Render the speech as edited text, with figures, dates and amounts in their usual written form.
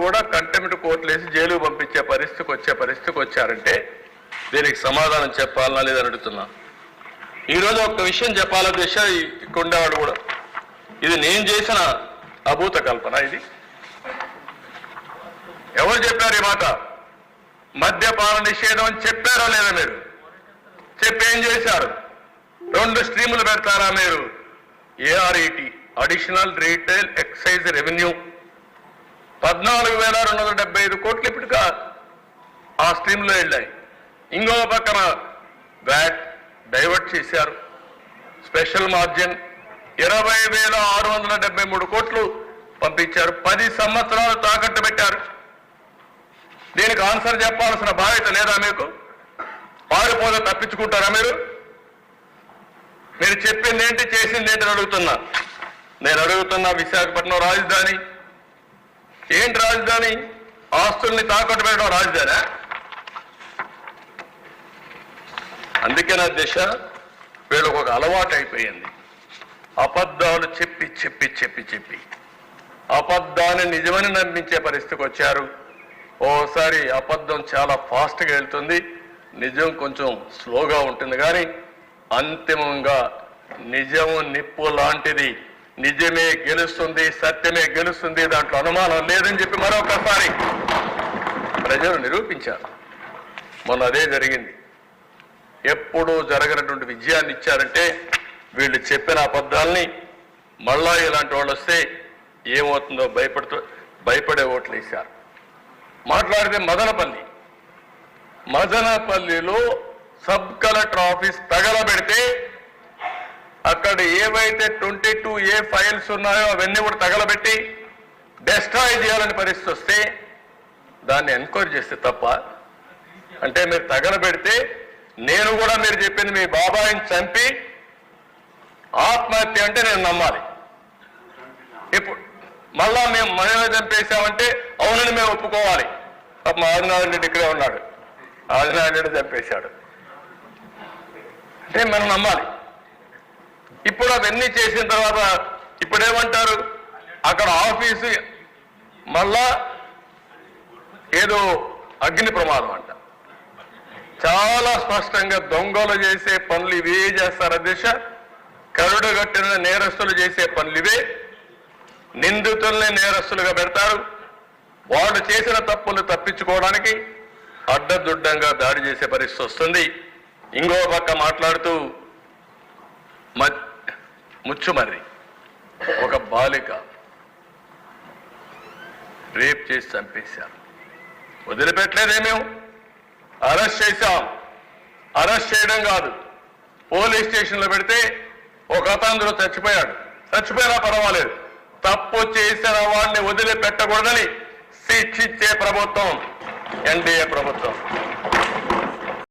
కూడా కంటెంప్ట్ కోర్టులు వేసి జైలుకు పంపించే పరిస్థితికి వచ్చారంటే దీనికి సమాధానం చెప్పాలనా లేదని అడుగుతున్నా. ఈరోజు ఒక విషయం చెప్పాల దిశ ఇక్కడ ఉండేవాడు కూడా, ఇది నేను చేసిన అభూత కల్పన. ఇది ఎవరు చెప్పారు ఈ మాట? మద్యపాన నిషేధం అని చెప్పారా లేదా? మీరు చెప్పి ఏం చేశారు? 2 స్ట్రీములు పెడతారా మీరు? ARET, additional retail excise revenue 14,275 కోట్లు ఇప్పటికా ఆ స్ట్రీమ్లో వెళ్ళాయి. ఇంకో పక్కన వ్యాట్ డైవర్ట్ చేశారు. స్పెషల్ మార్జిన్ 20,673 కోట్లు పంపించారు. 10 సంవత్సరాలు తాకట్టు పెట్టారు. దీనికి ఆన్సర్ చెప్పాల్సిన బాధ్యత లేదా మీకు? పారిపోతే తప్పించుకుంటారా మీరు? మీరు చెప్పింది ఏంటి, చేసింది ఏంటి అడుగుతున్నా. నేను అడుగుతున్నా, విశాఖపట్నం రాజధాని ఏంటి? రాజధాని ఆస్తుల్ని తాకట్టు పెట్టడం రాజధాని? అందుకే నా దిశ వీళ్ళకు ఒక అలవాటు అయిపోయింది. అబద్ధాలు చెప్పి చెప్పి చెప్పి చెప్పి అబద్ధాన్ని నిజమని నమ్మించే పరిస్థితికి వచ్చారు. ఓసారి అబద్ధం చాలా ఫాస్ట్గా వెళ్తుంది, నిజం కొంచెం స్లోగా ఉంటుంది. కానీ అంతిమంగా నిజం నిప్పు లాంటిది. నిజమే గెలుస్తుంది, సత్యమే గెలుస్తుంది, దాంట్లో అనుమానం లేదని చెప్పి మరొకసారి ప్రజలు నిరూపించారు. మొన్న అదే జరిగింది. ఎప్పుడూ జరగనటువంటి విజయాన్ని ఇచ్చారంటే వీళ్ళు చెప్పిన అబద్ధాలని మళ్ళా ఇలాంటి వాళ్ళు వస్తే ఏమవుతుందో భయపడే ఓట్లు వేశారు. మాట్లాడితే మదనపల్లిలో సబ్ కలెక్టర్ ఆఫీస్ తగలబెడితే అక్కడ ఏవైతే 22A ఫైల్స్ ఉన్నాయో అవన్నీ కూడా తగలబెట్టి డెస్ట్రాయ్ చేయాలని పరిస్థితి వస్తే దాన్ని ఎంక్వైరీ చేస్తే తప్ప. అంటే మీరు తగలబెడితే నేను కూడా మీరు చెప్పింది మీ బాబాయిని చంపి ఆత్మహత్య అంటే నేను నమ్మాలి. ఇప్పుడు మళ్ళా మేము మనమే చంపేశామంటే అవునని మేము ఒప్పుకోవాలి. మా ఆదినారాయణ రెడ్డి ఇక్కడే ఉన్నాడు, ఆదినారాయణ రెడ్డి చంపేశాడు అంటే మనం నమ్మాలి. ఇప్పుడు అవన్నీ చేసిన తర్వాత ఇప్పుడేమంటారు? అక్కడ ఆఫీసు మళ్ళా ఏదో అగ్ని ప్రమాదం అంట. చాలా స్పష్టంగా దొంగలు చేసే పనులు ఇవే చేస్తారు. అధ్యక్ష, కరుడు కట్టిన నేరస్తులు చేసే పనులు ఇవే. నిందితుల్ని నేరస్తులుగా పెడతారు. వాళ్ళు చేసిన తప్పులు తప్పించుకోవడానికి అడ్డదుడ్డంగా దాడి చేసే పరిస్థితి వస్తుంది. ఇంకో పక్క మాట్లాడుతూ ముచ్చుమర్రి ఒక బాలిక రేప్ చేసి చంపేశారు. వదిలిపెట్టలేదేమేం, అరెస్ట్ చేశాం. అరెస్ట్ చేయడం కాదు, పోలీస్ స్టేషన్లో పెడితే ఒక అతను చచ్చిపోయినా పర్వాలేదు, తప్పు చేసిన వాడిని వదిలిపెట్టకూడదని శిక్షించే ప్రభుత్వం ఎన్డీఏ ప్రభుత్వం.